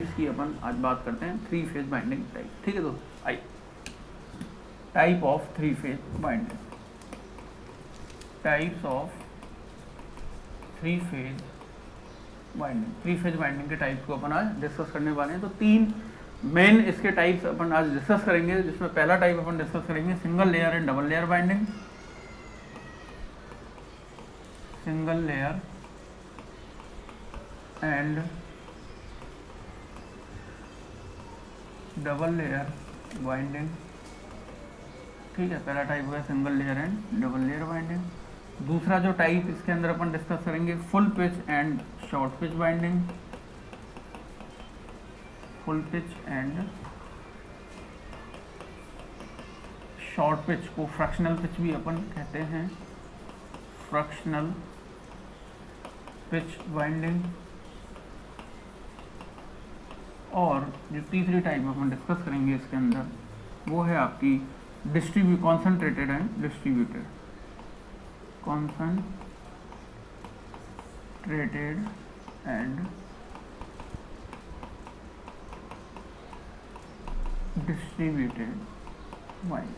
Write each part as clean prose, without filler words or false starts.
इसकी अपन आज बात करते हैं थ्री फेज बाइंडिंग टाइप। ठीक है दोस्तों, I type of three phase binding, types of three phase binding. Three phase binding के टाइप्स को अपन आज डिस्कस करने वाले हैं। तो तीन मेन इसके टाइप्स अपन आज डिस्कस करेंगे, जिसमें पहला टाइप अपन डिस्कस करेंगे single layer and double layer binding. Single layer and double layer binding. ठीक है, पहला टाइप है single layer and double layer binding. दूसरा जो टाइप इसके अंदर अपन डिस्कस करेंगे full pitch and short pitch winding. Full pitch and short pitch को फ्रैक्शनल पिच भी अपन कहते हैं, फ्रैक्शनल पिच बाइंडिंग। और जो तीसरी टाइप अपन डिस्कस करेंगे इसके अंदर वो है आपकी concentrated and distributed. Concentrated and distributed binding.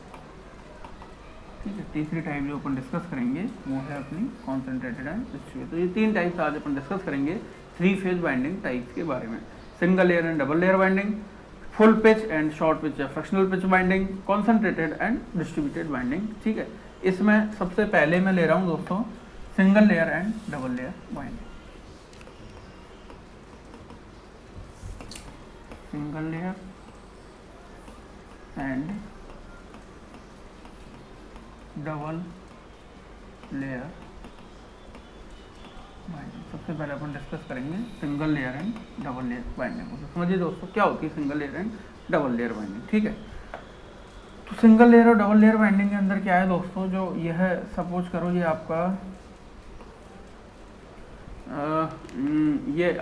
ठीक है, तीसरी टाइप जो अपन डिस्कस करेंगे वो है अपनी कॉन्सेंट्रेटेड एंड डिस्ट्रीब्यूटेड। तो ये तीन टाइप्स आज अपन डिस्कस करेंगे थ्री फेज बाइंडिंग टाइप्स के बारे में। Single layer and double layer binding, full pitch and short pitch या fractional pitch binding, concentrated and distributed binding. ठीक है, इसमें सबसे पहले मैं ले रहा हूं दोस्तों single layer and double layer binding. Single layer and double layer binding. सबसे पहले अपन डिस्कस करेंगे single layer and double layer binding. तो समझिए दोस्तों क्या होती है single layer and double layer binding. ठीक है, तो सिंगल लेयर और डबल लेयर बाइंडिंग के अंदर क्या है दोस्तों, जो यह सपोज करो ये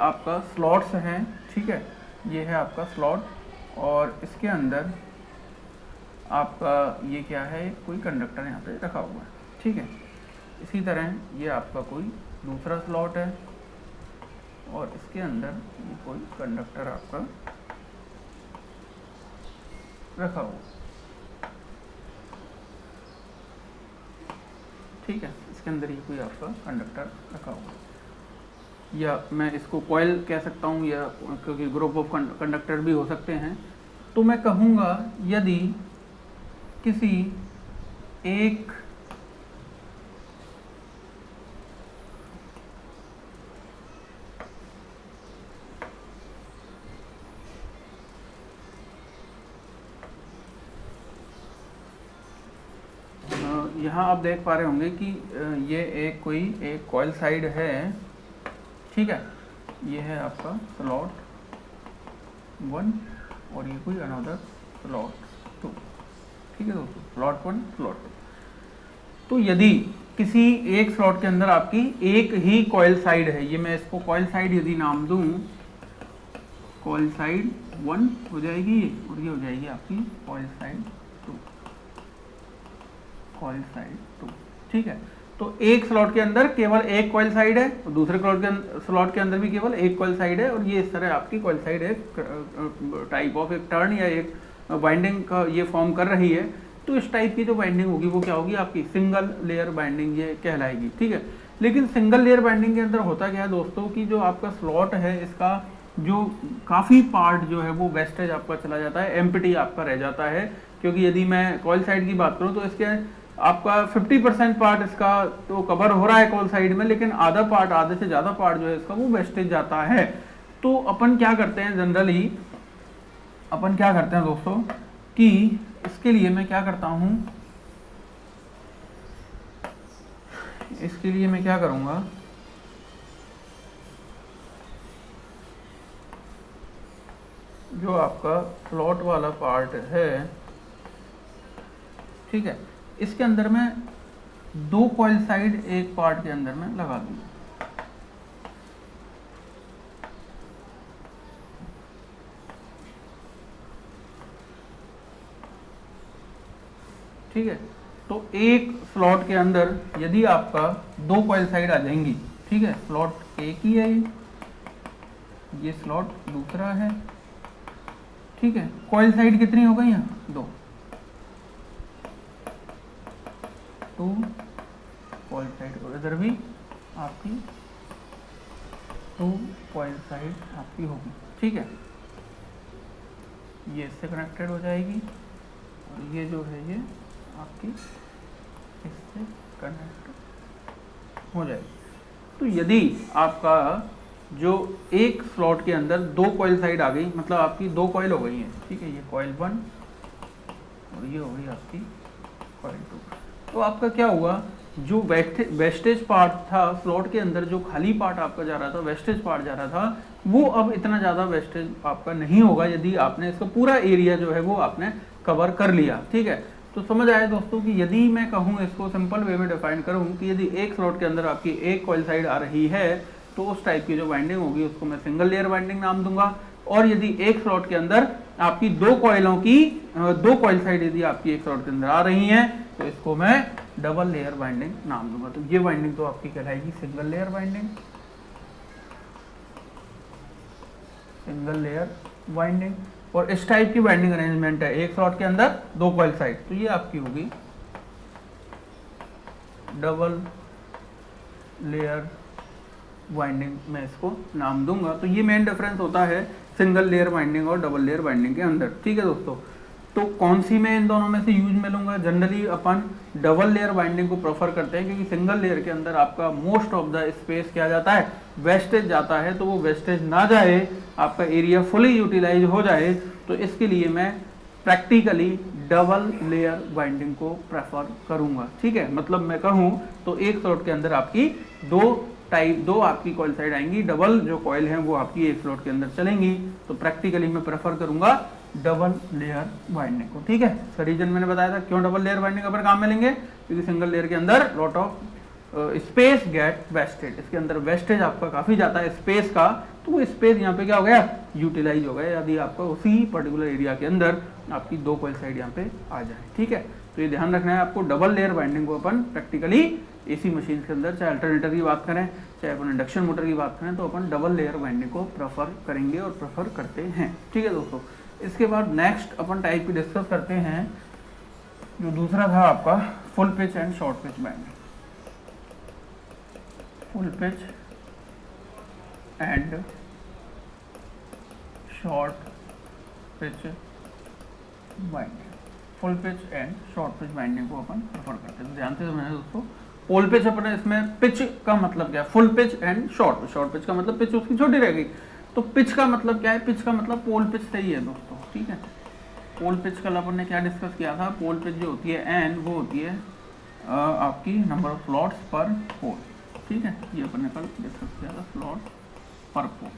आपका स्लॉट्स हैं। ठीक है, ये है आपका स्लॉट और इसके अंदर आपका ये क्या है, कोई कंडक्टर यहाँ पे रखा हुआ है। ठीक है, इसी तरह ये आपका कोई दूसरा स्लॉट है और इसके अंदर ये कोई कंडक्टर आपका रखा हुआ। ठीक है, इसके अंदर ये कोई आपका कंडक्टर रखा हुआ, या मैं इसको कॉइल कह सकता हूँ, या क्योंकि ग्रुप ऑफ कंडक्टर भी हो सकते हैं। तो मैं कहूँगा यदि किसी एक यहाँ आप देख पा रहे होंगे कि ये एक कॉइल साइड है। ठीक है, ये है आपका स्लॉट 1 और ये कोई अनदर स्लॉट 2। ठीक है दोस्तों, स्लॉट 1 स्लॉट 2। तो यदि किसी एक स्लॉट के अंदर आपकी एक ही कॉइल साइड है, ये मैं इसको कॉइल साइड यदि नाम दूं, कॉइल साइड 1 हो जाएगी और ये हो जाएगी आपकी कॉइल साइड 2, कॉइल साइड 2। ठीक है, तो एक स्लॉट के अंदर केवल एक कॉइल साइड है और दूसरे स्लॉट के अंदर भी केवल एक कॉइल साइड है, और ये इस तरह आपकी कॉइल साइड एक टाइप ऑफ एक टर्न या एक बाइंडिंग का ये फॉर्म कर रही है। तो इस टाइप की जो बाइंडिंग होगी वो क्या होगी, आपकी सिंगल लेयर बाइंडिंग ये कहलाएगी। ठीक है, लेकिन सिंगल लेयर बाइंडिंग के अंदर होता क्या है दोस्तों कि जो आपका स्लॉट है इसका जो काफ़ी पार्ट जो है वो वेस्टेज आपका चला जाता है, एम्प्टी आपका रह जाता है। क्योंकि यदि मैं कॉइल साइड की बात करूँ तो इसके आपका 50% पार्ट इसका तो कवर हो रहा है कॉइल साइड में, लेकिन आधा पार्ट, आधे से ज़्यादा पार्ट जो है इसका वो वेस्टेज जाता है। तो अपन क्या करते हैं जनरली, अपन क्या करते हैं दोस्तों कि इसके लिए मैं क्या करता हूं, इसके लिए मैं क्या करूंगा, जो आपका स्लॉट वाला पार्ट है, ठीक है, इसके अंदर मैं 2 कॉइल साइड एक पार्ट के अंदर में लगा दूंगा। ठीक है, तो एक स्लॉट के अंदर यदि आपका 2 कॉइल साइड आ जाएंगी, ठीक है, स्लॉट एक ही है, ये स्लॉट दूसरा है, ठीक है। कॉइल साइड कितनी हो गई यहाँ, 2 कॉइल साइड, और इधर भी आपकी 2 कॉइल साइड आपकी होगी, ठीक है। ये इससे कनेक्टेड हो जाएगी और ये जो है ये आपकी इससे कनेक्ट हो जाएगी। तो यदि आपका जो एक स्लॉट के अंदर 2 कॉइल साइड आ गई, मतलब आपकी 2 कॉइल हो गई हैं, ठीक है, ये कॉइल 1 और ये हो गई आपकी कॉइल 2। तो आपका क्या हुआ, जो वेस्टेज पार्ट था स्लॉट के अंदर, जो खाली पार्ट आपका जा रहा था, वेस्टेज पार्ट जा रहा था, वो अब इतना ज़्यादा वेस्टेज आपका नहीं होगा यदि आपने इसका पूरा एरिया जो है वो आपने कवर कर लिया, ठीक है। तो समझ आया दोस्तों कि यदि मैं कहूँ इसको सिंपल वे में डिफाइन करूँ कि यदि एक स्लॉट के अंदर आपकी एक कॉइल साइड आ रही है तो उस टाइप की जो वाइंडिंग होगी उसको मैं सिंगल लेयर वाइंडिंग नाम दूंगा। और यदि एक स्लॉट के अंदर आपकी 2 कॉइल साइड यदि आपकी एक स्लॉट के अंदर आ रही हैं तो इसको मैं डबल लेयर वाइंडिंग नाम दूंगा। तो ये वाइंडिंग तो आपकी कहलाएगी single layer winding, single layer winding. और इस टाइप की वाइंडिंग अरेंजमेंट है एक स्लॉट के अंदर 2 कॉइल साइड, तो ये आपकी होगी डबल लेयर वाइंडिंग, मैं इसको नाम दूंगा। तो ये मेन डिफरेंस होता है सिंगल लेयर वाइंडिंग और डबल लेयर वाइंडिंग के अंदर, ठीक है दोस्तों। तो कौन सी मैं इन दोनों में से यूज में लूंगा, जनरली अपन डबल लेयर वाइंडिंग को प्रेफर करते हैं क्योंकि सिंगल लेयर के अंदर आपका मोस्ट ऑफ द स्पेस क्या जाता है, वेस्टेज जाता है। तो वो वेस्टेज ना जाए, आपका एरिया फुली यूटिलाइज हो जाए, तो इसके लिए मैं प्रैक्टिकली डबल लेयर वाइंडिंग को प्रेफर करूंगा, ठीक है। मतलब मैं कहूँ तो एक स्लॉट के अंदर आपकी 2 आपकी कॉइल साइड आएंगी, डबल जो कॉइल हैं वो आपकी एक स्लॉट के अंदर चलेंगी, तो प्रैक्टिकली मैं प्रेफर करूंगा डबल लेयर वाइंडिंग को, ठीक है। इसका रीजन मैंने बताया था क्यों डबल लेयर वाइंडिंग अपन काम में लेंगे, क्योंकि सिंगल लेयर के अंदर lot of space get wasted, इसके अंदर वेस्टेज आपका काफी जाता है स्पेस का, तो वो स्पेस यहाँ पे क्या हो गया, यूटिलाइज हो गया यदि आपका उसी पर्टिकुलर एरिया के अंदर आपकी 2 कॉइल साइड यहाँ पे आ जाए, ठीक है। तो ये ध्यान रखना है आपको, डबल लेयर वाइंडिंग को अपन प्रैक्टिकली एसी मशीन के अंदर, चाहे अल्टरनेटर की बात करें चाहे अपन इंडक्शन मोटर की बात करें, तो अपन डबल लेयर वाइंडिंग को प्रेफर करेंगे और प्रेफर करते हैं, ठीक है दोस्तों। इसके बाद नेक्स्ट अपन टाइप की डिस्कस करते हैं, जो दूसरा था आपका full pitch and short pitch winding. Full pitch and short pitch winding, full pitch and short pitch winding को अपन प्रेफर करते हैं। ध्यान से समझना दोस्तों, पोल पिच अपने इसमें पिच का मतलब क्या है, full pitch and short pitch का मतलब पिच उसकी छोटी रहेगी, तो पिच का मतलब क्या है, पिच का मतलब पोल पिच सही है दोस्तों, ठीक है। पोल पिच कल अपन ने क्या डिस्कस किया था, पोल पिच जो होती है एन, वो होती है आपकी नंबर ऑफ स्लॉट्स पर पोल, ठीक है। ये अपन ने कल डिस्कस किया था, स्लॉट पर पोल,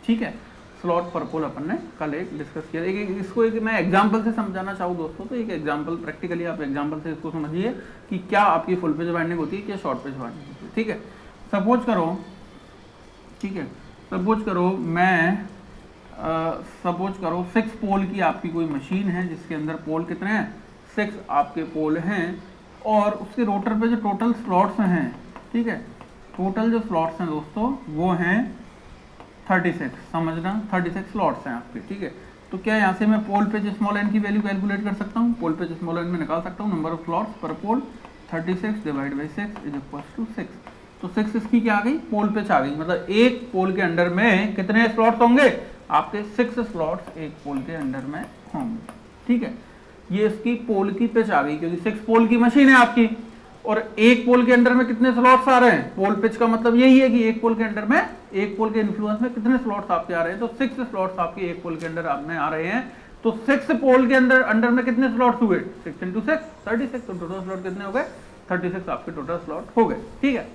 ठीक है। स्लॉट पर पोल अपन ने कल एक डिस्कस किया। इसको एक मैं एग्जांपल से समझाना चाहूँ दोस्तों, तो एक एग्जांपल प्रैक्टिकली आप एग्जांपल से इसको समझिए कि क्या आपकी फुल पिच वाइंडिंग होती है, क्या शॉर्ट पिच वाइंडिंग होती है, ठीक है। सपोज करो, ठीक है, सपोज करो मैं सपोज करो 6 पोल की आपकी कोई मशीन है जिसके अंदर पोल कितने हैं, 6 आपके पोल हैं, और उसके रोटर पे जो टोटल स्लॉट्स हैं, ठीक है, टोटल जो स्लॉट्स हैं दोस्तों वो हैं 36, समझना 36 स्लॉट्स हैं आपके, ठीक है। तो क्या यहाँ से मैं पोल पे स्मॉल एन की वैल्यू कैलकुलेट कर सकता हूँ, पोल पे स्मॉल एन में निकाल सकता हूँ, नंबर ऑफ स्लॉट्स पर pole 36 divide by 6 is equal to 6। तो 6 इसकी क्या आ गई, पोल पिच आ गई, मतलब एक पोल के अंडर में कितने स्लॉट्स होंगे, आपके 6 स्लॉट्स एक पोल के अंडर में होंगे, ठीक है। ये इसकी पोल की पिच आ गई, क्योंकि 6 पोल की मशीन है आपकी, और एक पोल के अंडर में कितने स्लॉट्स आ रहे हैं, पोल पिच का मतलब यही है कि एक पोल के अंडर में, एक पोल के इन्फ्लुएंस में कितने स्लॉट्स आपके आ रहे हैं, तो 6 स्लॉट्स आपके एक पोल के अंदर आप में आ रहे हैं। तो 6 पोल के अंडर में कितने स्लॉट्स हुए, 6 × 6 36, तो टोटल स्लॉट कितने हो गए, 36 आपके टोटल स्लॉट हो गए, ठीक है।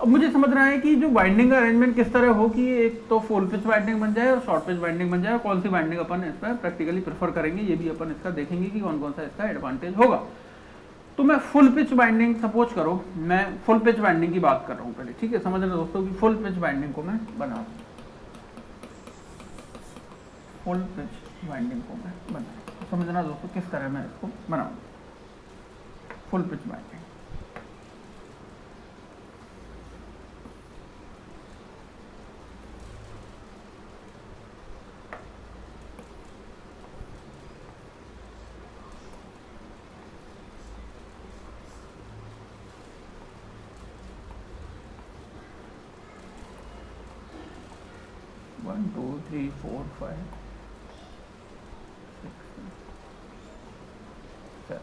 अब मुझे समझना है कि जो वाइंडिंग का अरेंजमेंट किस तरह हो कि एक तो फुल पिच वाइंडिंग बन जाए और शॉर्ट पिच वाइंडिंग बन जाए, और कौन सी वाइंडिंग अपन इस पर प्रैक्टिकली प्रेफर करेंगे, ये भी अपन इसका देखेंगे कि कौन कौन सा इसका एडवांटेज होगा। तो मैं फुल पिच वाइंडिंग, सपोज करो मैं फुल पिच वाइंडिंग की बात कर रहा हूँ पहले, ठीक है, समझना दोस्तों कि फुल पिच वाइंडिंग को मैं बनाऊँ, फुल पिच वाइंडिंग को मैं बनाऊँ, तो समझना दोस्तों किस तरह मैं इसको बनाऊँ फुल पिच वाइंडिंग। 1 2 3 4 5 6 7।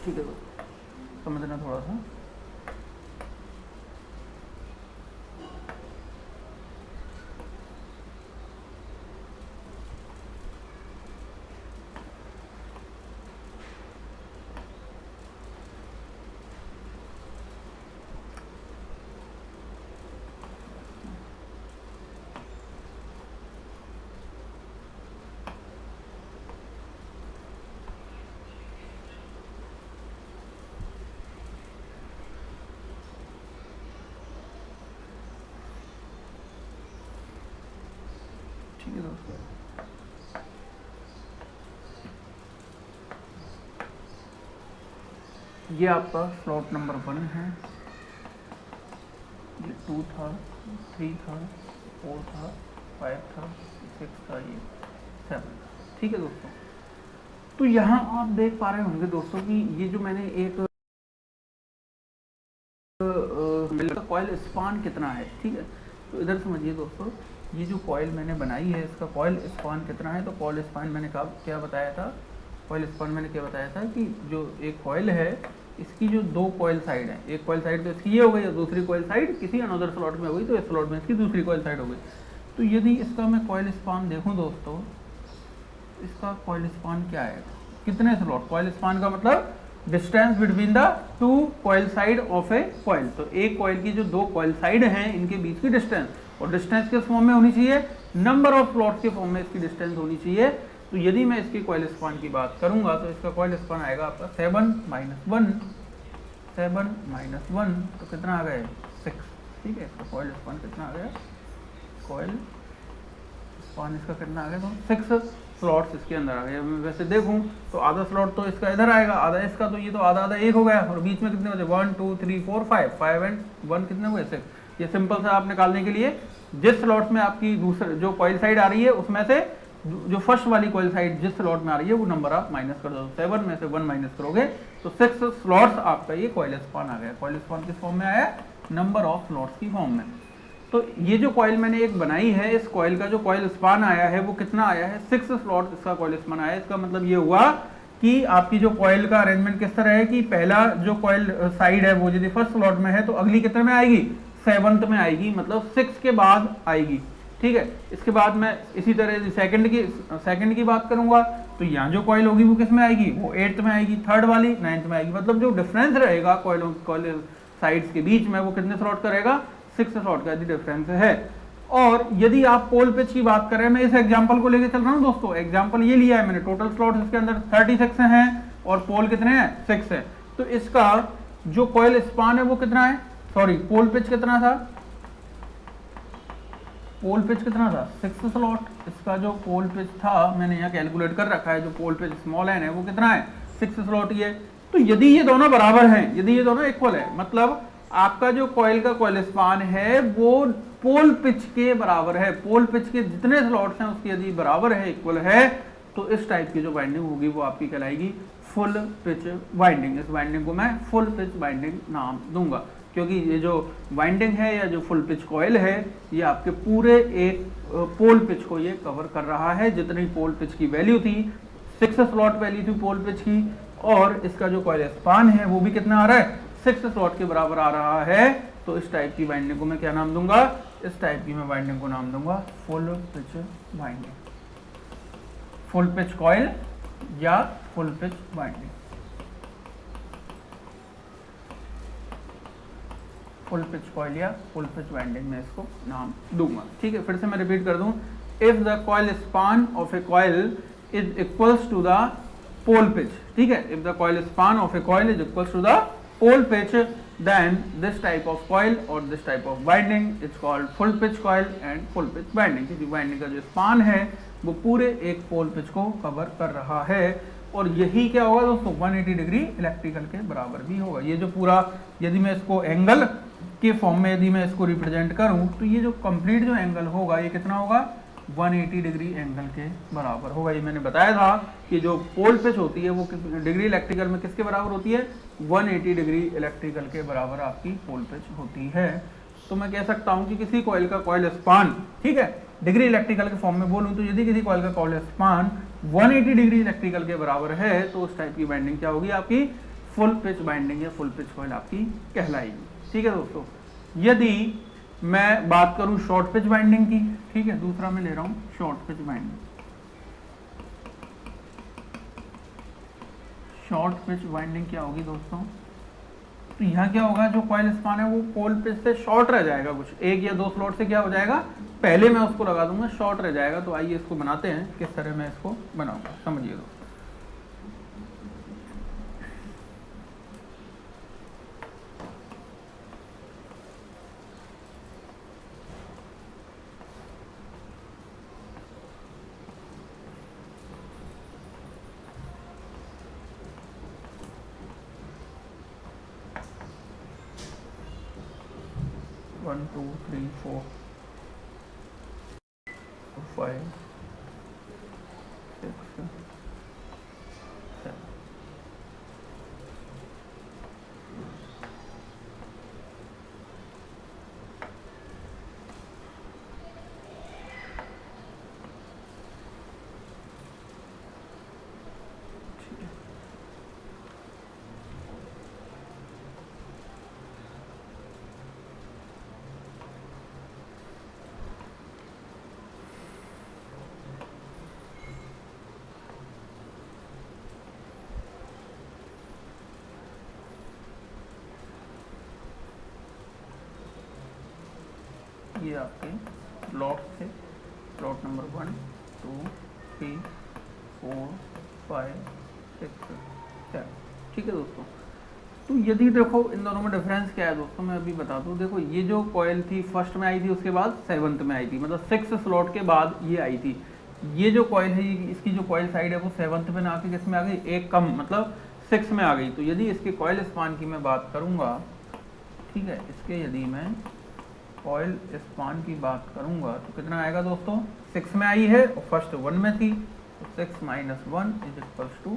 ठीक है दोस्तों, समझना थोड़ा सा। ठीक है दोस्तों, ये आपका स्लॉट नंबर 1 है, ये 2 था, 3 था, 4 था, 5 था, 6 था, ये 7 था। ठीक है दोस्तों, तो यहाँ आप देख पा रहे होंगे दोस्तों कि ये जो मैंने एक कॉइल स्पान कितना है। ठीक है, तो इधर समझिए दोस्तों, ये जो कॉइल मैंने बनाई है इसका कॉइल स्पान कितना है। तो कॉइल स्पान मैंने क्या बताया था, कॉइल स्पान मैंने क्या बताया था कि जो एक कॉइल है इसकी जो 2 कॉइल साइड है, एक कॉइल साइड तो इसकी ये हो गई और दूसरी कॉइल साइड किसी अनदर स्लॉट में हो गई, तो इस स्लॉट में इसकी दूसरी कॉइल साइड हो गई। तो यदि इसका मैं कॉइल स्पान देखूँ दोस्तों, इसका कॉइल स्पान क्या है, कितने स्लॉट, कॉइल स्पान का मतलब distance between the 2 coil side of a coil. तो एक कॉइल की जो 2 कॉइल साइड हैं इनके बीच की डिस्टेंस, और डिस्टेंस किस फॉर्म में होनी चाहिए, नंबर ऑफ स्लॉट्स के फॉर्म में इसकी डिस्टेंस होनी चाहिए। तो यदि मैं इसकी कॉइल स्पान की बात करूंगा तो इसका कॉइल स्पान आएगा आपका 7 - 1, 7 - 1 तो कितना आ गया 6। ठीक है, इसका कॉइल स्पान कितना आ गया, कॉइल स्पान इसका कितना आ गया, तो 6 स्लॉट्स इसके अंदर आ गए। मैं वैसे देखूं तो आधा स्लॉट तो इसका इधर आएगा, आधा इसका, तो ये तो आधा आधा एक हो गया, और बीच में कितने बचे 1 2 3 4 5 एंड 1 कितने हुए 6। ये सिंपल सा आप निकालने के लिए जिस स्लॉट में आपकी दूसरे जो कॉइल साइड आ रही है उसमें से जो फर्स्ट वाली कॉइल साइड जिस स्लॉट में आ रही है वो नंबर आप माइनस कर दो, 7 में से 1 माइनस करोगे तो 6 स्लॉट्स आपका ये कॉइल स्पान आ गया। कॉइल स्पान किस फॉर्म में आया, नंबर ऑफ स्लॉट्स की फॉर्म में। तो ये जो कॉइल मैंने एक बनाई है, इस कॉइल का जो कॉइल स्पान आया है वो कितना आया है, 6 स्लॉट इसका कॉइल स्पान आया है। इसका मतलब ये हुआ कि आपकी जो कॉइल का अरेंजमेंट किस तरह है कि पहला जो कॉइल साइड है वो यदि फर्स्ट स्लॉट में है तो अगली कितने में आएगी, 7th में आएगी, मतलब 6 के बाद आएगी। ठीक है, इसके बाद मैं इसी तरह सेकंड की बात करूंगा तो यहाँ जो कॉइल होगी वो किस में आएगी, वो 8th में आएगी, थर्ड वाली 9th में आएगी। मतलब जो डिफरेंस रहेगा कॉइल साइड्स के बीच में वो कितने स्लॉट का रहेगा, 6 स्लॉट का यदि डिफरेंस है। और यदि आप पोल पिच की बात करें, मैं इस एग्जांपल को लेकर चल रहा हूं दोस्तों, एग्जांपल ये लिया है मैंने, टोटल स्लॉट इसके अंदर 36 हैं और पोल कितने हैं 6 है। तो इसका जो कॉइल स्पान है वो कितना है, सॉरी पोल पिच कितना था, पोल पिच कितना था 6 स्लॉट। इसका जो पोल पिच था मैंने यहाँ कैलकुलेट कर रखा है, जो पोल पिच स्मॉल एन है वो कितना है 6 स्लॉट ये। तो यदि ये दोनों बराबर हैं, यदि ये दोनों इक्वल है, मतलब आपका जो कॉइल का कॉइल स्पान है वो पोल पिच के बराबर है, पोल पिच के जितने स्लॉट्स हैं उसके यदि बराबर है, इक्वल है, तो इस टाइप की जो वाइंडिंग होगी वो आपकी कहलाएगी फुल पिच वाइंडिंग। इस वाइंडिंग को मैं फुल पिच वाइंडिंग नाम दूंगा, क्योंकि ये जो वाइंडिंग है या जो फुल पिच कॉइल है ये आपके पूरे एक पोल पिच को ये कवर कर रहा है। जितनी पोल पिच की वैल्यू थी, 6 स्लॉट वैल्यू थी पोल पिच की, और इसका जो कॉइल स्पान है वो भी कितना आ रहा है 6 स्लॉट के बराबर आ रहा है। तो इस टाइप की वाइंडिंग को मैं क्या नाम दूंगा, इस टाइप की मैं वाइंडिंग को नाम दूंगा full pitch winding, full pitch coil या full pitch winding, full pitch coil या फुल पिच वाइंडिंग में इसको नाम दूंगा। ठीक है, फिर से मैं रिपीट कर दूं, if the coil span of a coil is equals to the pole pitch, ठीक है, if the coil span of a coil is equals to the pole pitch, then this type of coil or this type of winding is called full pitch coil and full pitch winding। क्योंकि winding का जो span है वो पूरे एक pole pitch को cover कर रहा है, और यही क्या होगा दोस्तों 180 डिग्री इलेक्ट्रिकल के बराबर भी होगा। ये जो पूरा, यदि मैं इसको एंगल के फॉर्म में यदि मैं इसको रिप्रेजेंट करूं तो ये जो कंप्लीट जो एंगल होगा ये कितना होगा 180 डिग्री एंगल के बराबर होगा। ये मैंने बताया था कि जो पोल पिच होती है वो डिग्री इलेक्ट्रिकल में किसके बराबर होती है, 180 डिग्री इलेक्ट्रिकल के बराबर आपकी पोल पिच होती है। तो मैं कह सकता हूं कि किसी कॉइल का कॉइल स्पान, ठीक है, डिग्री इलेक्ट्रिकल के फॉर्म में बोलूं तो यदि किसी कॉइल का कॉइल स्पान 180 डिग्री इलेक्ट्रिकल के बराबर है तो उस टाइप की बाइंडिंग क्या होगी आपकी, फुल पिच बाइंडिंग या फुल पिच कॉइल आपकी कहलाएगी। ठीक है दोस्तों, यदि मैं बात करूं शॉर्ट पिच बाइंडिंग की, ठीक है, दूसरा मैं ले रहा हूं short pitch binding. Short pitch binding क्या होगी दोस्तों, तो यहाँ क्या होगा, जो कॉइल स्पान है वो पोल पिच से शॉर्ट रह जाएगा, कुछ एक या दो स्लॉट से क्या हो जाएगा, पहले मैं उसको लगा दूंगा, शॉर्ट रह जाएगा। तो आइए इसको बनाते हैं, किस तरह मैं इसको बनाऊंगा, समझिए दोस्तों। वन टू थ्री फोर 5 6 7 ये आपके प्लॉट थे, प्लॉट नंबर 1 2 3 4 5 6 7। ठीक है दोस्तों, तो यदि देखो इन दोनों में डिफरेंस क्या है दोस्तों, मैं अभी बता दूं। देखो ये जो कॉइल थी फर्स्ट में आई थी, उसके बाद 7th में आई थी, मतलब 6 स्लॉट के बाद ये आई थी। ये जो कॉइल है, इसकी जो कॉइल साइड है वो 7th में ना आके किस में आ गई, एक कम, मतलब 6 में आ गई। तो यदि इसके कॉइल स्पान की मैं बात करूंगा, ठीक है, इसके यदि मैं कॉइल स्पान की बात करूंगा तो कितना आएगा दोस्तों, 6 में आई है और फर्स्ट 1 में थी, तो 6 - 1 =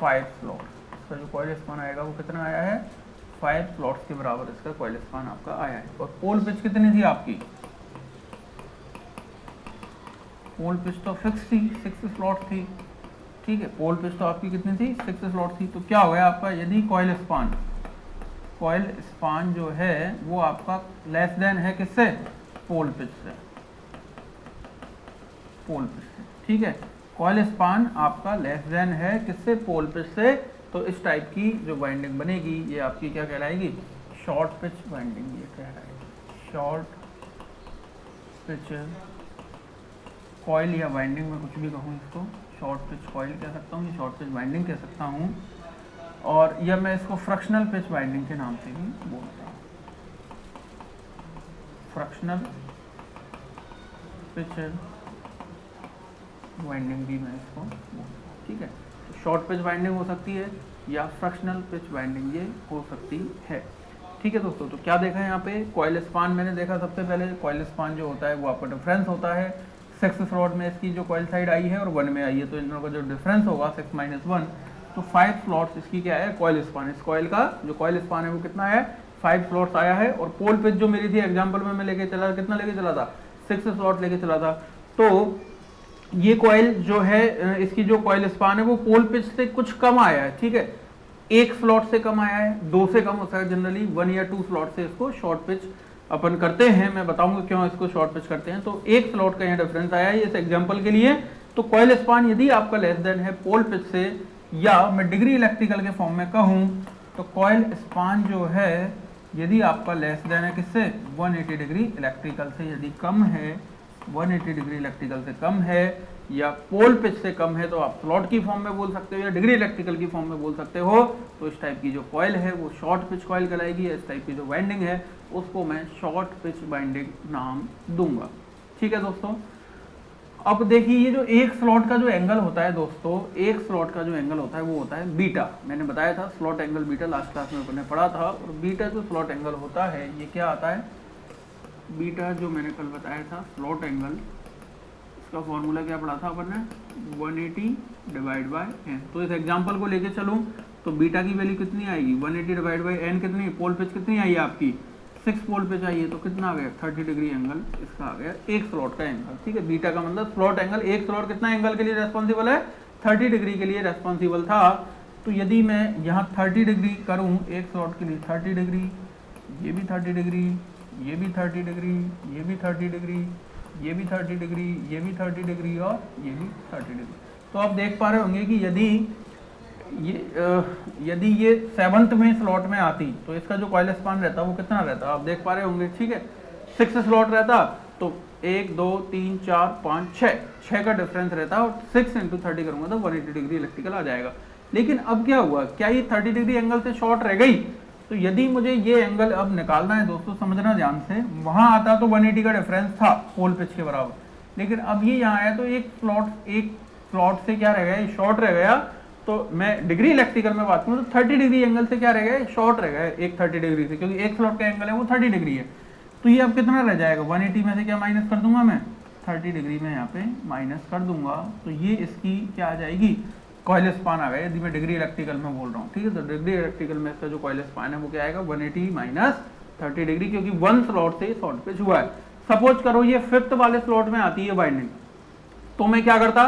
5 स्लॉट। इसका जो कॉइल स्पान आएगा वो कितना आया है, 5 स्लॉट्स के बराबर इसका कॉइल स्पान आपका आया है। और पोल पिच कितनी थी आपकी, पोल पिच तो फिक्स थी, 6 स्लॉट थी। ठीक है, पोल पिच तो आपकी कितनी थी, 6 स्लॉट थी। तो क्या हो गया आपका, यदि कॉइल स्पान जो है वो आपका लेस देन है किससे, पोल पिच से, पोल पिच से। ठीक है, कॉइल स्पान आपका लेस देन है किससे, पोल पिच से। तो इस टाइप की जो बाइंडिंग बनेगी ये आपकी क्या कहलाएगी, शॉर्ट पिच बाइंडिंग ये कहलाएगी। शॉर्ट पिच कॉइल या बाइंडिंग में कुछ भी कहूँ इसको, शॉर्ट पिच कॉइल कह सकता हूँ, शॉर्ट पिच बाइंडिंग कह सकता हूँ, और या मैं इसको फ्रैक्शनल पिच बाइंडिंग के नाम से भी बोलता हूँ। फ्रैक्शनल पिच बाइंडिंग भी मैं इसको बोलता हूँ। ठीक है, तो शॉर्ट पिच बाइंडिंग हो सकती है या फ्रैक्शनल पिच बाइंडिंग ये हो सकती है। ठीक है दोस्तों, तो क्या देखा है यहाँ पे, कॉइल स्पान मैंने देखा सबसे पहले। कॉइल स्पान जो होता है वो आपका डिफरेंस होता है, 6 स्लॉट में इसकी जो कॉइल साइड आई है और 1 में आई है, तो इन दोनों का जो डिफरेंस होगा 6 - 1, तो 5 स्लॉट्स इसकी क्या है, कॉइल स्पान। इस कॉइल का जो कॉइल स्पान है वो कितना है, 5 स्लॉट्स आया है। और पोल पिच जो मेरी थी एग्जांपल में मैं लेके चला, कितना लेके चला था, 6 स्लॉट लेके चला था। तो ये कॉइल जो है, इसकी जो कॉइल स्पान है वो पोल पिच से कुछ कम आया है। ठीक है, 1 स्लॉट से कम आया है, 2 से कम होता है जनरली, 1 या 2 स्लॉट से इसको शॉर्ट पिच अपन करते हैं। मैं बताऊंगा क्यों इसको शॉर्ट पिच करते हैं। तो 1 स्लॉट का यहाँ डिफरेंस आया है इस एग्जांपल के लिए। तो कॉइल स्पान यदि आपका लेस देन है पोल पिच से, या मैं डिग्री इलेक्ट्रिकल के फॉर्म में कहूं तो कॉइल स्पान जो है यदि आपका लेस देन है किससे, 180 डिग्री इलेक्ट्रिकल से, यदि कम है 180 डिग्री इलेक्ट्रिकल से कम है या पोल पिच से कम है, तो आप स्लॉट की फॉर्म में बोल सकते हो या डिग्री इलेक्ट्रिकल की फॉर्म में बोल सकते हो। तो इस टाइप की जो कॉइल है वो शॉर्ट पिच कॉइल कहलाएगी। इस टाइप की जो बाइंडिंग है उसको मैं शॉर्ट पिच बाइंडिंग नाम दूंगा। ठीक है दोस्तों, अब देखिए ये जो एक स्लॉट का जो एंगल होता है दोस्तों, एक स्लॉट का जो एंगल होता है वो होता है बीटा। मैंने बताया था slot angle beta, last class में अपने पढ़ा था। और बीटा जो स्लॉट एंगल होता है ये क्या आता है, बीटा जो मैंने कल बताया था स्लॉट एंगल, इसका फॉर्मूला क्या पढ़ा था अपन ने, 180 डिवाइड बाय n। तो इस एग्जांपल को लेके चलूं तो बीटा की वैल्यू कितनी आएगी, 180 डिवाइड बाय n कितनी, पोल पिच कितनी आई है आपकी 6 पोल पे चाहिए तो कितना आ गया 30 डिग्री एंगल इसका आ गया एक स्लॉट का एंगल। ठीक है, बीटा का मतलब स्लॉट एंगल, एक स्लॉट कितना एंगल के लिए रेस्पॉन्सिबल है 30 डिग्री के लिए रेस्पॉन्सिबल था। तो यदि मैं यहाँ 30 डिग्री करूँ एक स्लॉट के लिए 30 डिग्री, ये भी 30 डिग्री, ये भी 30 डिग्री, ये भी 30 डिग्री, ये भी 30 डिग्री, ये भी 30 डिग्री और ये भी 30 डिग्री, तो आप देख पा रहे होंगे कि यदि ये 7th में स्लॉट में आती तो इसका जो कॉइल स्पान रहता वो कितना रहता आप देख पा रहे होंगे। ठीक है, 6 स्लॉट रहता तो 1 2 3 4 5 6 का डिफरेंस रहता और 6 × 30 करूंगा तो 180 डिग्री इलेक्ट्रिकल आ जाएगा। लेकिन अब क्या हुआ, क्या ये 30 डिग्री एंगल से शॉर्ट रह गई? तो यदि मुझे ये एंगल अब निकालना है दोस्तों, समझना ध्यान से, वहां आता तो 180 का डिफरेंस था पोल पिच के बराबर, लेकिन अब ये यहाँ आया तो एक स्लॉट से क्या रह गया, शॉर्ट रह गया। तो मैं डिग्री इलेक्ट्रिकल में बात करूँ तो 30 डिग्री एंगल से क्या रह गया, शॉर्ट रह गया एक 30 डिग्री से, क्योंकि एक स्लॉट का एंगल है वो 30 डिग्री है। तो ये अब कितना रह जाएगा, 180 में से क्या माइनस कर दूंगा मैं, 30 डिग्री में यहाँ पे माइनस कर दूंगा, तो ये इसकी क्या आ जाएगी, कॉइल स्पान आ गया। यदि मैं डिग्री इलेक्ट्रिकल में बोल रहा हूँ, ठीक है, तो डिग्री इलेक्ट्रिकल में इसका जो कॉइल स्पान है वो क्या आएगा 180 माइनस 30 डिग्री, क्योंकि 1 स्लॉट से शॉर्ट पिच हुआ है। सपोज करो ये 5th वाले स्लॉट में आती है वाइंडिंग, तो मैं क्या करता,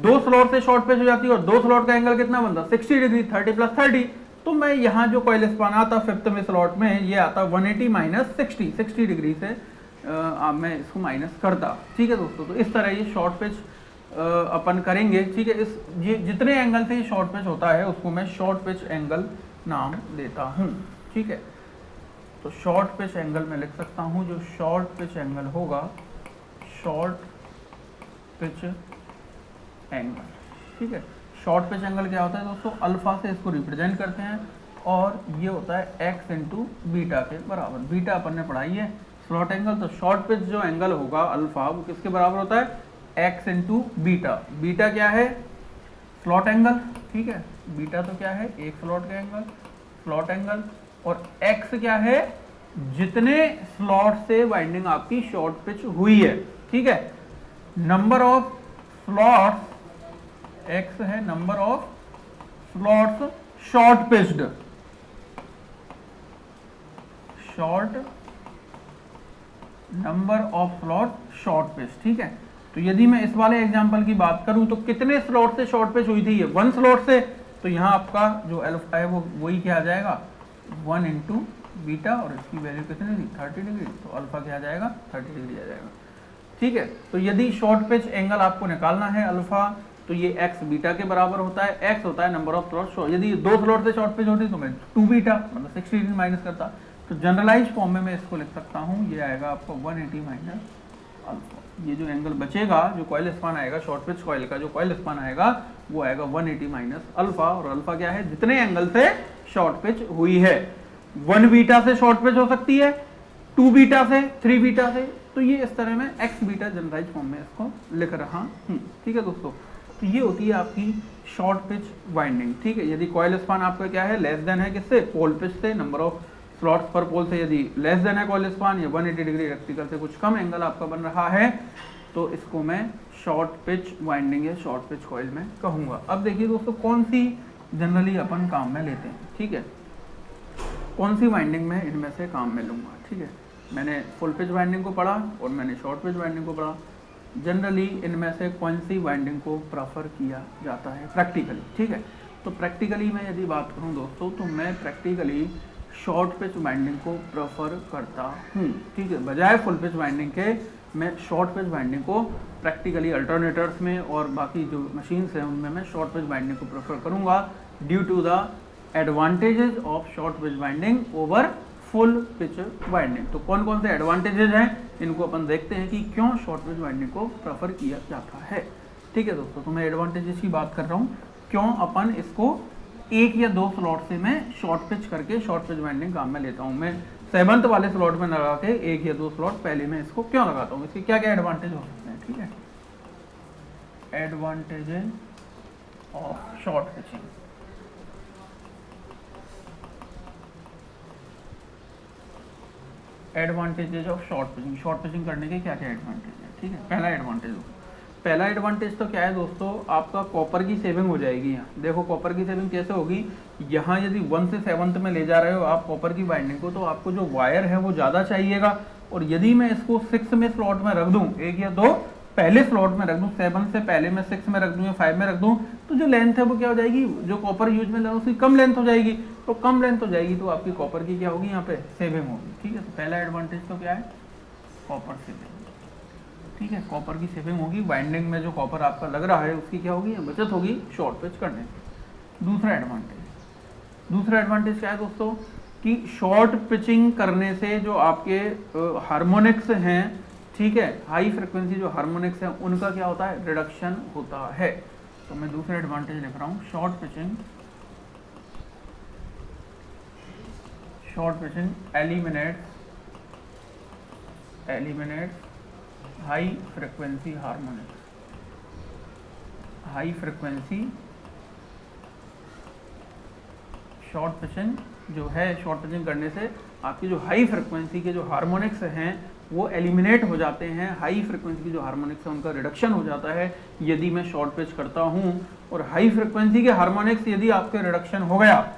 2 स्लॉट से शॉर्ट पिच हो जाती है और 2 स्लॉट का एंगल कितना बनता 60 डिग्री, 30 + 30, तो मैं यहाँ जो कॉइल स्पान आता 5th में स्लॉट में ये आता 180 माइनस 60 डिग्री से मैं इसको माइनस करता। ठीक है दोस्तों, तो इस तरह ये शॉर्ट पिच अपन करेंगे। ठीक है, ये जितने एंगल से शॉर्ट पिच होता है उसको मैं शॉर्ट पिच एंगल नाम देता हूँ। ठीक है, तो शॉर्ट पिच एंगल में लिख सकता हूँ, जो शॉर्ट पिच एंगल होगा, शॉर्ट पिच एंगल। ठीक है, शॉर्ट पिच एंगल क्या होता है दोस्तों, अल्फा से इसको रिप्रेजेंट करते हैं और ये होता है x × बीटा के बराबर। बीटा अपन ने पढ़ाई है स्लॉट एंगल, तो शॉर्ट पिच जो एंगल होगा अल्फा वो किसके बराबर होता है, x × बीटा। बीटा क्या है, स्लॉट एंगल। ठीक है, बीटा तो क्या है, एक स्लॉट का एंगल, स्लॉट एंगल, और x क्या है, जितने स्लॉट से वाइंडिंग आपकी शॉर्ट पिच हुई है। ठीक है, नंबर ऑफ स्लॉट्स, x है number of slots short pitched, short number of slot short pitch. ठीक है, तो यदि मैं इस वाले एग्जांपल की बात करूं तो कितने स्लॉट से शॉर्ट पिच हुई थी, ये 1 स्लॉट से, तो यहाँ आपका जो अल्फा है वो वही क्या आ जाएगा 1 × बीटा, और इसकी वैल्यू कितनी थी 30 डिग्री, तो अल्फा क्या आ जाएगा 30 डिग्री आ जाएगा। ठीक है, तो यदि शॉर्ट पिच एंगल आपको निकालना है अल्फा, तो ये x बीटा के बराबर होता है, x होता है नंबर ऑफ स्लॉट। यदि 2 स्लॉट से शॉर्ट पिच होती तो मैं 2 बीटा मतलब 60 डिग्री माइनस करता। तो जनरलाइज फॉर्म में मैं इसको लिख सकता हूँ, ये आएगा आपको 180 माइनस अल्फा। ये जो एंगल बचेगा, जो कॉइल स्पान आएगा शॉर्ट पिच कॉइल का, जो कॉइल स्पान आएगा वो आएगा 180 माइनस अल्फा, और अल्फा क्या है, जितने एंगल से शॉर्ट पिच हुई है। 1 बीटा से शॉर्ट पिच हो सकती है, 2 बीटा से, 3 बीटा से, तो ये इस तरह में x बीटा जनरलाइज फॉर्म में इसको लिख रहा हूँ। ठीक है दोस्तों, तो ये होती है आपकी शॉर्ट पिच वाइंडिंग। ठीक है, यदि कॉइल स्पान आपका क्या है, लेस देन है किससे, पोल पिच से, नंबर ऑफ स्लॉट्स पर पोल से यदि लेस देन है कॉइल स्पान, या 180 डिग्री इलेक्ट्रिकल से कुछ कम एंगल आपका बन रहा है, तो इसको मैं शॉर्ट पिच वाइंडिंग या शॉर्ट पिच कॉइल में कहूँगा। अब देखिए दोस्तों, कौन सी जनरली अपन काम में लेते हैं। ठीक है, कौन सी वाइंडिंग में इनमें से काम में लूँगा। ठीक है, मैंने फुल पिच वाइंडिंग को पढ़ा और मैंने शॉर्ट पिच वाइंडिंग को पढ़ा। जनरली इनमें से कौन सी वाइंडिंग को प्रेफर किया जाता है प्रैक्टिकली। ठीक है, तो प्रैक्टिकली मैं यदि बात करूं दोस्तों, तो मैं प्रैक्टिकली शॉर्ट पिच वाइंडिंग को प्रेफर करता हूं। ठीक है, बजाय फुल पिच वाइंडिंग के मैं शॉर्ट पिच वाइंडिंग को प्रैक्टिकली अल्टरनेटर्स में और बाकी जो मशीन्स हैं उनमें मैं शॉर्ट पिच वाइंडिंग को प्रेफर करूँगा, due to the advantages of short pitch winding over full pitch winding. तो कौन कौन से एडवांटेजेस हैं इनको अपन देखते हैं कि क्यों शॉर्ट पिच वाइंडिंग को प्रेफर किया जाता है। ठीक है दोस्तों, तो मैं एडवांटेजेस की बात कर रहा हूँ, क्यों अपन इसको 1 या 2 स्लॉट से मैं शॉर्ट पिच करके शॉर्ट पिच वाइंडिंग काम में लेता हूँ। मैं 7th वाले स्लॉट में लगा के 1 या 2 स्लॉट पहले मैं इसको क्यों लगाता हूँ, इसके क्या क्या एडवांटेज हो सकते हैं। ठीक है, advantages of short pitching. Advantages of short pitching, short pitching करने के क्या क्या एडवांटेज है। ठीक है, पहला एडवांटेज पहला एडवांटेज तो क्या है दोस्तों, आपका कॉपर की सेविंग हो जाएगी। यहाँ देखो कॉपर की सेविंग कैसे होगी, यहाँ यदि 1 से 7th में ले जा रहे हो आप कॉपर की बाइंडिंग को, तो आपको जो वायर है वो ज़्यादा चाहिएगा। और यदि मैं इसको 6 में स्लॉट में रख दूँ, 1 या 2 पहले स्लॉट में रख दूँ, 7 से पहले मैं 6 में रख दूँ या 5 में रख दूँ, तो जो लेंथ है वो क्या हो जाएगी, जो कॉपर यूज में ले रहा हूँ उसकी कम लेंथ हो जाएगी। तो कम लेंथ हो जाएगी तो आपकी कॉपर की क्या होगी, यहाँ पे सेविंग होगी। ठीक है, तो पहला एडवांटेज तो क्या है, कॉपर सेविंग। ठीक है, कॉपर की सेविंग होगी, बाइंडिंग में जो कॉपर आपका लग रहा है उसकी क्या होगी, बचत होगी शॉर्ट पिच करने से। दूसरा एडवांटेज क्या है दोस्तों, कि शॉर्ट पिचिंग करने से जो आपके हार्मोनिक्स हैं, ठीक है, हाई फ्रिक्वेंसी जो हार्मोनिक्स हैं उनका क्या होता है, रिडक्शन होता है। तो मैं दूसरा एडवांटेज लिख रहा हूँ, short pitching eliminates high frequency harmonics. High frequency short pitching जो है, शॉर्ट पिचिंग करने से आपकी जो हाई फ्रिक्वेंसी के जो हार्मोनिक्स हैं वो एलिमिनेट हो जाते हैं। हाई फ्रिक्वेंसी की जो हार्मोनिक्स है उनका रिडक्शन हो जाता है यदि मैं शॉर्ट पिच करता हूं। और हाई फ्रिक्वेंसी के हार्मोनिक्स यदि आपके रिडक्शन हो गया,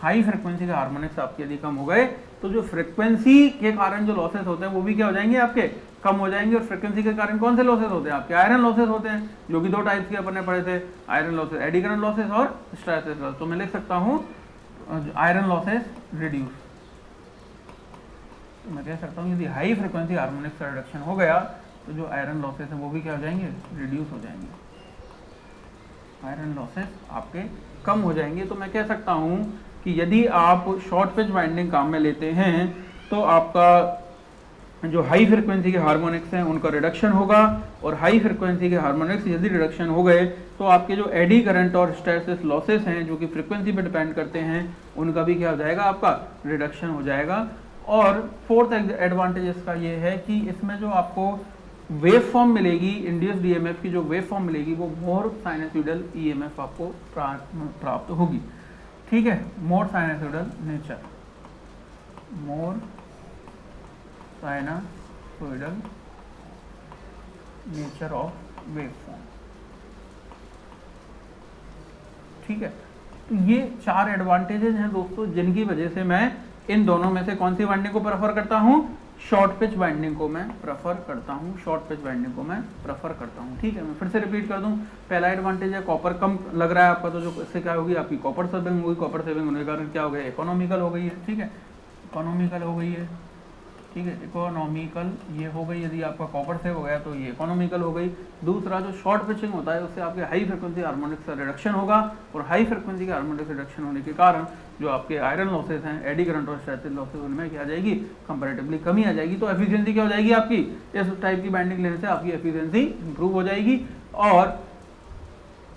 हाई फ्रिक्वेंसी के हार्मोनिक्स आपके यदि कम हो गए, तो जो फ्रिक्वेंसी के कारण जो लॉसेस होते हैं वो भी क्या हो जाएंगे, आपके कम हो जाएंगे। और फ्रिक्वेंसी के कारण कौन से लॉसेस होते हैं, आपके आयरन लॉसेस होते हैं, जो कि 2 टाइप्स के अपन ने पढ़े थे, iron losses, eddy current losses और हिस्टैरिसीस लॉस। तो मैं लिख सकता हूँ आयरन लॉसेस रिड्यूस। तो मैं कह सकता हूँ यदि हाई फ्रिक्वेंसी हार्मोनिक्स का रिडक्शन हो गया तो जो आयरन लॉसेस हैं वो भी क्या हो जाएंगे, रिड्यूस हो जाएंगे, आयरन लॉसेस आपके कम हो जाएंगे। तो मैं कह सकता हूँ कि यदि आप शॉर्ट पिच बाइंडिंग काम में लेते हैं तो आपका जो हाई फ्रिक्वेंसी के हार्मोनिक्स हैं उनका रिडक्शन होगा। और हाई फ्रिक्वेंसी के हार्मोनिक्स यदि रिडक्शन हो गए तो आपके जो एडी करंट और हिस्टैरिसीस लॉसेस हैं जो कि फ्रिक्वेंसी पे डिपेंड करते हैं उनका भी क्या हो जाएगा, आपका रिडक्शन हो जाएगा। और फोर्थ एडवांटेज इसका ये है कि इसमें जो आपको वेव फॉर्म मिलेगी, इंड्यूस्ड ईएमएफ की जो वेव फॉर्म मिलेगी वो मोर साइनसोइडल ईएमएफ आपको प्राप्त होगी। ठीक है, more sinusoidal nature, more sinusoidal nature of wave form. ठीक है, तो ये 4 एडवांटेजेस हैं दोस्तों जिनकी वजह से मैं इन दोनों में से कौन सी बाइंडिंग को प्रेफर करता हूँ, शॉर्ट पिच बाइंडिंग को मैं प्रेफर करता हूँ, शॉर्ट पिच बाइंडिंग को मैं प्रेफर करता हूँ। ठीक है, मैं फिर से रिपीट कर दूँ, पहला एडवांटेज है कॉपर कम लग रहा है आपका, तो जो इससे क्या होगी, आपकी कॉपर सेविंग होगी। कॉपर सेविंग होने के कारण क्या हो गया, इकोनॉमिकल हो गई है। ठीक है, इकोनॉमिकल हो गई है। ठीक है, इकोनॉमिकल ये हो गई, यदि आपका कॉपर सेव हो गया तो ये इकोनॉमिकल हो गई। दूसरा जो शॉर्ट पिचिंग होता है उससे आपके हाई फ्रिक्वेंसी हार्मोनिक्स का रिडक्शन होगा। और हाई फ्रिक्वेंसी के हार्मोनिक्स रिडक्शन होने के कारण जो आपके आयरन लॉसेस हैं, एडी करंट और हिस्टैरिसीस लॉसेस, उनमें क्या आ जाएगी, कंपैरेटिवली कमी आ जाएगी। तो एफिशिएंसी क्या हो जाएगी आपकी, इस टाइप की बाइंडिंग लेने से आपकी एफिशिएंसी इंप्रूव हो जाएगी। और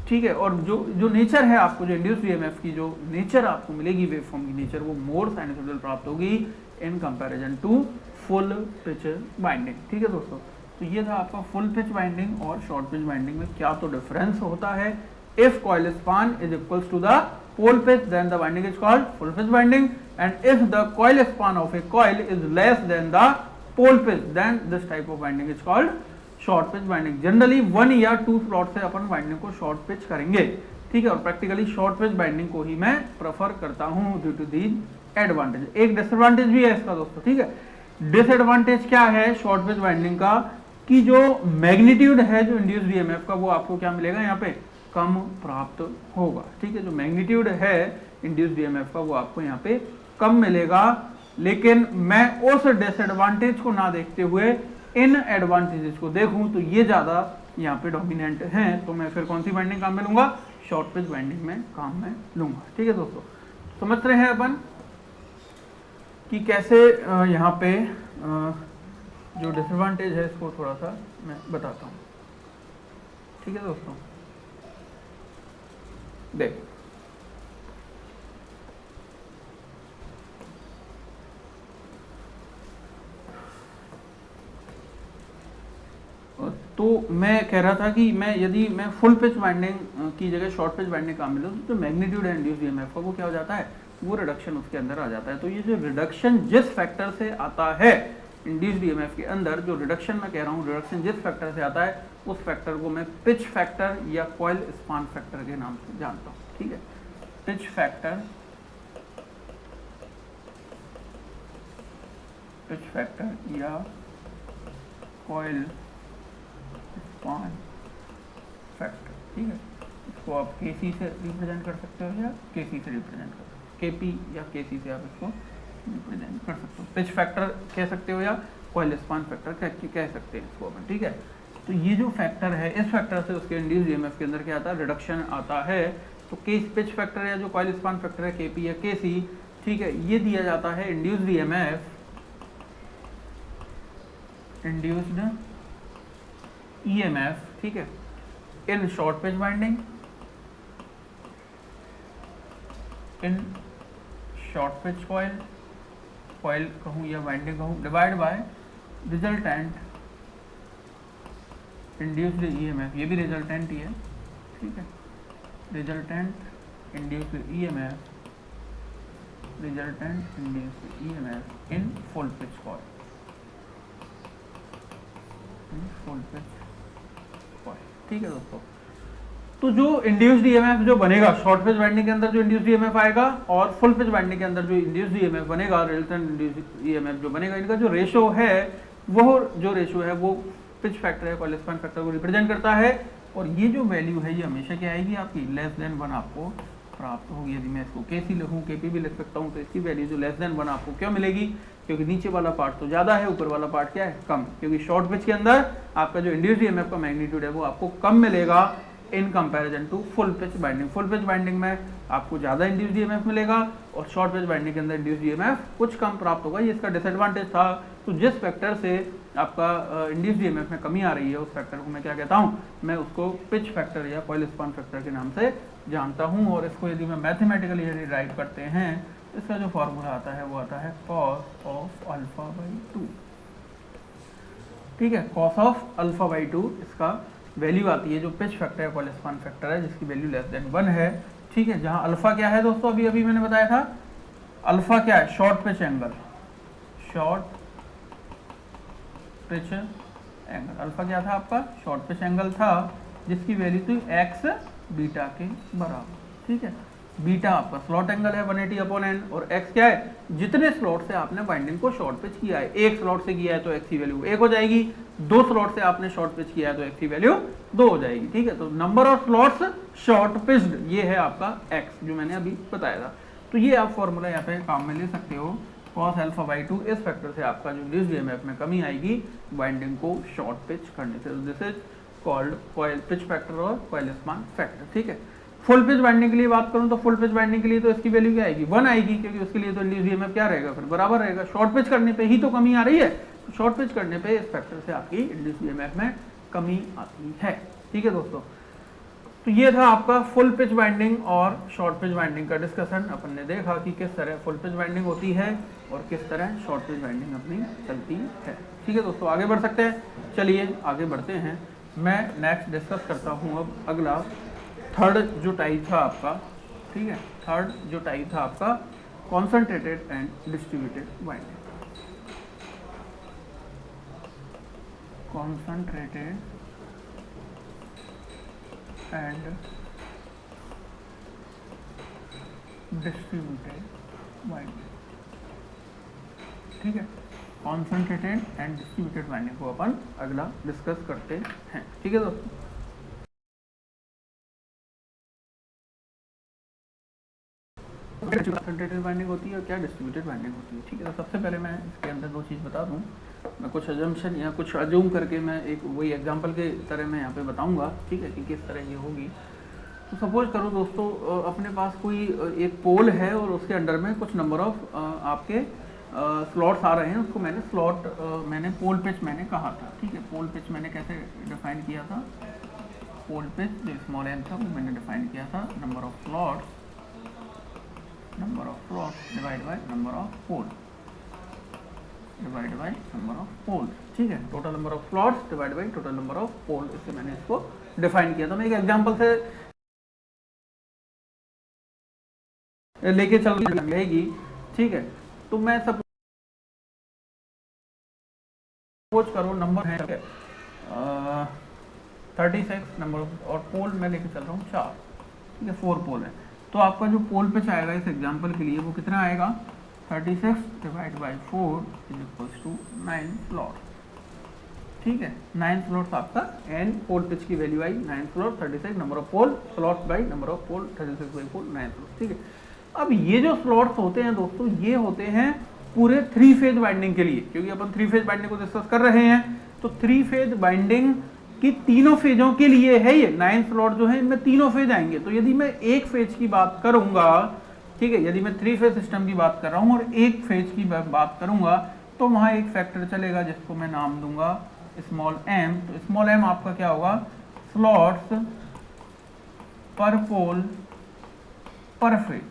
ठीक है, और जो नेचर है आपको, जो इंड्यूस्ड ईएमएफ की जो नेचर आपको मिलेगी, वेव फॉर्म की नेचर, वो मोर साइनसोइडल प्राप्त होगी in comparison to full pitch winding. ठीक है दोस्तों, तो ये था आपका फुल पिच बाइंडिंग और शॉर्ट पिच बाइंडिंग में क्या तो डिफरेंस होता है। If coil span is equals to the pole pitch then the winding is called full pitch winding, and if the coil span of a coil is less than the pole pitch then this type of winding is called short pitch binding. Generally 1 या 2 slot से अपन binding को short pitch करेंगे। ठीक है, और practically short pitch binding को ही मैं prefer करता हूं ड्यू टू दीज एडवांटेज। एक डिसएडवांटेज भी है इसका दोस्तों। ठीक है, डिसएडवांटेज क्या है शॉर्ट पिच बाइंडिंग का, कि जो मैग्नीट्यूड है जो इंड्यूस्ड ईएमएफ का वो आपको क्या मिलेगा, यहाँ पे कम प्राप्त होगा। ठीक है, जो मैग्नीट्यूड है इंड्यूस्ड ईएमएफ का वो आपको यहाँ पे कम मिलेगा। लेकिन मैं उस डिसएडवांटेज को ना देखते हुए इन एडवांटेजेस को देखूं तो ये ज्यादा यहाँ पे डोमिनेंट हैं, तो मैं फिर कौन सी बाइंडिंग काम में लूंगा, शॉर्ट पिच बाइंडिंग में काम में लूंगा। ठीक है दोस्तों, समझ रहे हैं अपन कि कैसे यहाँ पे जो डिसएडवांटेज है इसको थोड़ा सा मैं बताता हूँ। ठीक है दोस्तों, देख तो मैं कह रहा था कि यदि मैं फुल पिच बाइंडिंग की जगह शॉर्ट पिच बाइंडिंग काम में लूँ तो मैग्नीट्यूड है इंड्यूस्ड ईएमएफ का वो क्या हो जाता है, वो रिडक्शन उसके अंदर आ जाता है। तो ये जो रिडक्शन जिस फैक्टर से आता है इंड्यूस्ड ईएमएफ के अंदर, जो रिडक्शन मैं कह रहा हूँ, रिडक्शन जिस फैक्टर से आता है उस फैक्टर को मैं पिच फैक्टर या कॉइल स्पान फैक्टर के नाम से जानता हूँ। ठीक है, पिच फैक्टर या कॉइल स्पान फैक्टर। ठीक है, इसको आप केसी से रिप्रेजेंट कर सकते हो या केसी से रिप्रेजेंट कर सकते हो, केपी या केसी से आप इसको रिप्रेजेंट कर सकते हो। पिच फैक्टर कह सकते हो या कॉइल स्पान फैक्टर कह सकते हैं इसको अपन। ठीक है, तो ये जो फैक्टर है, इस फैक्टर से उसके इंड्यूस्ड ईएमएफ के अंदर क्या आता है, रिडक्शन आता है। तो केस पिच फैक्टर या जो कॉइल स्पान फैक्टर है केपी या केसी, ठीक है, ये दिया जाता है इंड्यूस्ड ईएमएफ ठीक है, in short pitch winding, in short pitch coil कहूँ या वाइंडिंग कहूँ, divide by resultant induced EMF, ये भी रिजल्टेंट ही है। ठीक है, resultant induced EMF in full pitch coil, ठीक है दोस्तों। तो जो इंड्यूस्ड ईएमएफ जो बनेगा शॉर्ट पिच वाइंडिंग के अंदर, जो इंड्यूस्ड ईएमएफ आएगा, और फुल पिच वाइंडिंग के अंदर जो इंड्यूस्ड ईएमएफ बनेगा, रिजल्टेंट इंड्यूस्ड ईएमएफ जो बनेगा, इनका जो रेशो है वो पिच फैक्टर है कॉइल स्पान फैक्टर को रिप्रेजेंट करता है। और ये जो वैल्यू है ये हमेशा क्या आएगी आपकी, लेस देन 1 आपको प्राप्त होगी। यदि मैं इसको केसी लिखूँ, केपी भी लिख सकता हूँ, तो इसकी वैल्यू जो लेस देन 1 आपको क्यों मिलेगी, क्योंकि नीचे वाला पार्ट तो ज़्यादा है, ऊपर वाला पार्ट क्या है, कम। क्योंकि शॉर्ट पिच के अंदर आपका जो इंड्यूस्ड ईएमएफ का मैग्नीट्यूड है वो आपको कम मिलेगा in comparison to full pitch winding. Full pitch winding में आपको ज़्यादा इंड्यूस्ड ईएमएफ मिलेगा और शॉर्ट पिच बाइंडिंग के अंदर इंड्यूस्ड ईएमएफ कुछ कम प्राप्त होगा। ये इसका डिसएडवांटेज था। तो जिस फैक्टर से आपका इंड्यूस्ड ईएमएफ में कमी आ रही है, उस फैक्टर को मैं क्या कहता हूँ, मैं उसको पिच फैक्टर या कॉइल स्पान फैक्टर के नाम से जानता हूँ। और इसको यदि मैं मैथमेटिकली यदि राइट करते हैं, इसका जो फॉर्मूला आता है वो आता है cos ऑफ अल्फा बाई 2। ठीक है, cos ऑफ अल्फा बाई 2 इसका वैल्यू आती है, जो पिच फैक्टर है कॉइल स्पान फैक्टर है, जिसकी वैल्यू लेस देन 1 है। ठीक है, जहाँ अल्फा क्या है दोस्तों, अभी मैंने बताया था, अल्फा क्या है, शॉर्ट पिच एंगल, अल्फा क्या था आपका, शॉर्ट पिच एंगल था, जिसकी वैल्यू थी एक्स बीटा के बराबर। ठीक है, बीटा आपका स्लॉट एंगल है 180/n, और एक्स क्या है, जितने स्लॉट से आपने बाइंडिंग को शॉर्ट पिच किया है। एक स्लॉट से किया है तो एक्स की वैल्यू 1 हो जाएगी, 2 स्लॉट से आपने शॉर्ट पिच किया है तो एक्स की वैल्यू 2 हो जाएगी। ठीक है, तो number of slots short pitched, ये है आपका एक्स, जो मैंने अभी बताया था। तो ये आप फॉर्मूला यहाँ पे काम में ले सकते हो, cos अल्फा बाई 2। इस फैक्टर से आपका जो इंड्यूस्ड ईएमएफ में कमी आएगी बाइंडिंग को शॉर्ट पिच करने से। This is called coil pitch factor और कॉइल स्पान फैक्टर। ठीक है, फुल पिच बाइंडिंग के लिए बात करूं तो फुल पिच बाइंडिंग के लिए तो इसकी वैल्यू क्या आएगी, 1 आएगी, क्योंकि उसके लिए तो इंड्यूस्ड ईएमएफ क्या रहेगा, फिर बराबर रहेगा। शॉर्ट पिच करने पे ही तो कमी आ रही है, शॉर्ट पिच करने पे इस फैक्टर से आपकी इंड्यूस्ड ईएमएफ में कमी आती है। ठीक है दोस्तों, तो ये था आपका फुल पिच बाइंडिंग और शॉर्ट पिच बाइंडिंग का डिस्कशन। अपन ने देखा कि किस तरह फुल पिच बाइंडिंग होती है और किस तरह शॉर्ट पिच बाइंडिंग अपनी चलती है। ठीक है दोस्तों, आगे बढ़ सकते हैं, चलिए आगे बढ़ते हैं। मैं नेक्स्ट डिस्कस करता हूँ अब अगला थर्ड जो टाइप था आपका। ठीक है, थर्ड जो टाइप था आपका concentrated and distributed binding. Concentrated and distributed binding. ठीक है, कॉन्सेंट्रेटेड एंड डिस्ट्रीब्यूटेड बाइंडिंग को अपन अगला डिस्कस करते हैं। ठीक है दोस्तों, कॉन्सेंट्रेटेड बाइंडिंग होती है और क्या डिस्ट्रीब्यूटेड बाइंडिंग होती है। ठीक है, तो सबसे पहले मैं इसके अंदर 2 चीज़ बता दूं। मैं कुछ अजम्पशन या कुछ अज्यूम करके मैं एक वही एग्जांपल के तरह मैं यहाँ पे बताऊंगा। ठीक है, कि किस तरह ये होगी। तो सपोज करो दोस्तों, अपने पास कोई एक पोल है और उसके अंडर में कुछ नंबर ऑफ आपके स्लॉट्स आ रहे हैं। उसको मैंने पोल पिच मैंने कहा था। ठीक है, पोल पिच मैंने कैसे डिफाइन किया था, पोल पिच जो स्मॉल एन था वो मैंने डिफाइन किया था, number of slots divide by number of pole divide by number of pole. ठीक है, total number of slots divide by total number of pole, इससे मैंने इसको डिफाइन किया था। मैं एक एग्जांपल से लेके चल रहेगी। ठीक है, तो मैं सपोज करो नंबर है 36 नंबर ऑफ, और पोल मैं लेके चल रहा हूँ 4, ठीक है 4 पोल है। तो आपका जो पोल पिच आएगा इस एग्जांपल के लिए वो कितना आएगा, 36 divide by 4 is equals to 9 slot, ठीक है 9 स्लॉट्स आपका, एंड पोल पिच की वैल्यू आई 9 slot, 36 number of pole slot by number of pole, 36 by 4 9 slot, ठीक है। अब ये जो स्लॉट्स होते हैं दोस्तों, ये होते हैं पूरे 3 फेज बाइंडिंग के लिए, क्योंकि अपन 3 फेज बाइंडिंग को डिस्कस कर रहे हैं। तो 3 फेज बाइंडिंग की तीनों फेजों के लिए है ये 9 स्लॉट जो है, इनमें तीनों फेज आएंगे। तो यदि मैं एक फेज की बात करूंगा, ठीक है, यदि मैं 3 फेज सिस्टम की बात कर रहा हूं और एक फेज की बात करूंगा, तो वहां एक फैक्टर चलेगा जिसको मैं नाम दूंगा स्मॉल m। तो स्मॉल m आपका क्या होगा, स्लॉट्स पर पोल पर फेज,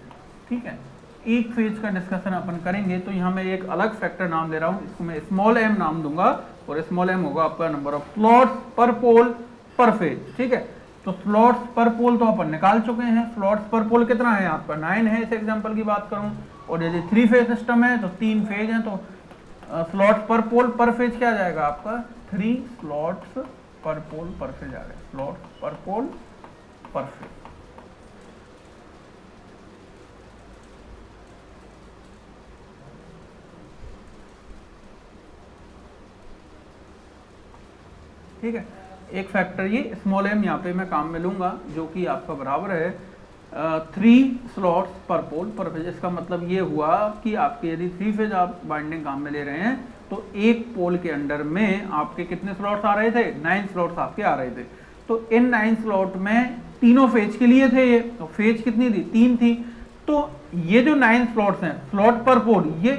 ठीक है। एक फेज का डिस्कशन अपन करेंगे, तो यहाँ मैं एक अलग फैक्टर नाम दे रहा हूँ, इसको मैं स्मॉल m नाम दूंगा, और स्मॉल m होगा आपका नंबर ऑफ स्लॉट्स पर पोल पर फेज, ठीक है। तो स्लॉट्स पर पोल तो अपन निकाल चुके हैं, स्लॉट्स पर पोल कितना है आपका 9 है इस एग्जांपल की बात करूं, और यदि 3 फेज सिस्टम है तो 3 फेज है, तो स्लॉट्स पर पोल पर फेज क्या आ जाएगा आपका 3 स्लॉट्स पर पोल पर फेज आ गया, स्लॉट्स पर पोल पर फेज। ठीक है, एक फैक्टर ये स्मॉल m यहाँ पे मैं काम में लूंगा, जो कि आपका बराबर है 3 स्लॉट्स पर पोल पर फेज। इसका मतलब ये हुआ कि आपके यदि 3 फेज आप बाइंडिंग काम में ले रहे हैं, तो एक पोल के अंडर में आपके कितने स्लॉट्स आ रहे थे, 9 स्लॉट्स आपके आ रहे थे। तो इन 9 स्लॉट में तीनों फेज के लिए थे ये, तो फेज कितनी थी 3 थी। तो ये जो 9 स्लॉट्स हैं स्लॉट पर पोल, ये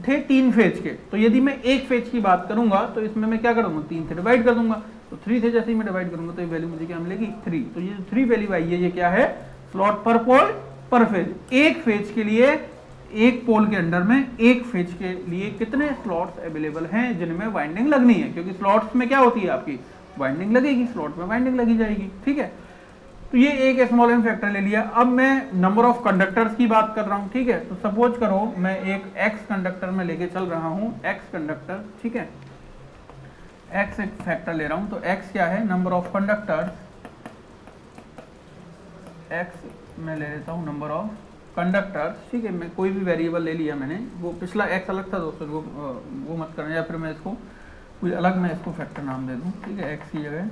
थे 3 फेज के। तो यदि मैं एक फेज की बात करूंगा, तो इसमें मैं क्या करूंगा 3 से डिवाइड कर दूंगा, तो 3 से जैसे ही मैं डिवाइड करूंगा तो ये वैल्यू मुझे क्या मिलेगी 3। तो ये 3 वैल्यू आई है, ये क्या है स्लॉट पर पोल पर फेज। एक फेज के लिए, एक पोल के अंडर में एक फेज के लिए कितने स्लॉट्स अवेलेबल हैं जिनमें वाइंडिंग लगनी है, क्योंकि स्लॉट्स में क्या होती है आपकी वाइंडिंग लगेगी, स्लॉट में वाइंडिंग लगी जाएगी, ठीक है। तो ये एक स्मॉल m फैक्टर ले लिया। अब मैं नंबर ऑफ कंडक्टर्स की बात कर रहा हूं, ठीक है। तो सपोज करो मैं एक x कंडक्टर में लेके चल रहा हूं, x कंडक्टर, ठीक है, x एक फैक्टर ले रहा हूं। तो x क्या है नंबर ऑफ कंडक्टर्स, x मैं ले लेता हूं नंबर ऑफ कंडक्टर्स, ठीक है। मैं कोई भी वेरिएबल ले लिया मैंने, वो पिछला x अलग था दोस्तों, वो मत करना, या फिर मैं इसको कोई अलग मैं इसको फैक्टर नाम दे दूं, ठीक है, x की जगह